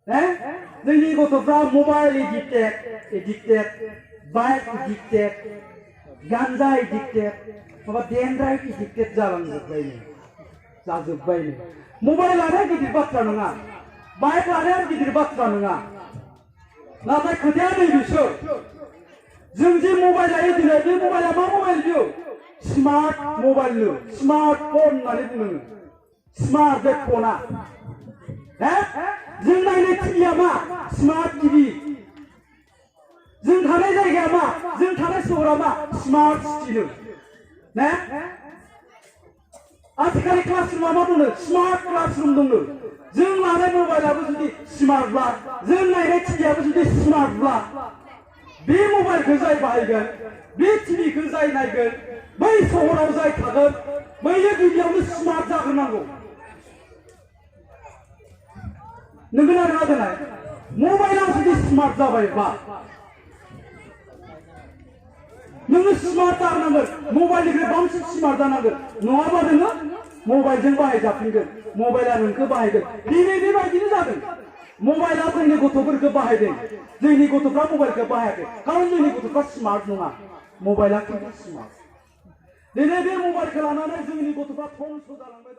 जोंनि गथ'फ्रा mobile addicted bike addicted गांजा एडिक्टेड माबा डेनड्राइभ एडिक्टेड जाजोब्बायनो मबाइल लानाया गिदिर बाथ्रा नङा बाइक लानाया गिदिर बाथ्रा नङा नाथाय खोथाया नैबेसो जों जे मबाइल लायो दिनै बे मबाइला मा मबाइल बियो स्मार्ट मबाइल नो स्मार्ट फन होननानै बुङो स्मार्ट बे फना जों नायनाय टिभिया मा स्मार्ट टिभि जों थानाय जायगाया मा जों थानाय सहरा मा स्मार्ट सिटि नो आथिखालनि क्लासरुमा मा दङ स्मार्ट क्लासरुम दङ जों लानाय मबाइलाबो जुदि स्मार्टब्ला जों नायनाय टिभियाबो जुदि स्मार्टब्ला बे मबाइलखौ जाय बाहायगोन बे टिभिखौ जाय नायगोन बै सहराव जाय थागोन बैयो गिबियावनो स्मार्ट जाग्रोनांगौ नंगौना नङा देनाय मबाइलाव जुदि स्मार्ट जाबायब्ला नोङो स्मार्ट जानांगोन मबाइलनिफ्राय बांसिन स्मार्ट जानांगोन नङाबा नोङो मबाइलजों बाहायजाफिनगोन मबाइला नोंखौ बाहायगोन दिनै बेबायदिनो जादों मबाइला जोंनि गथ'फोरखौ बाहायदों जोंनि गथ'फ्रा मबाइलखौ बाहायाखै खारन जोंनि गथ'फ्रा स्मार्ट नङा मबाइला खिन्थु स्मार्ट दिनै बे मबाइलखौ लानानै जोंनि गथ'फ्रा धंस जालांबाय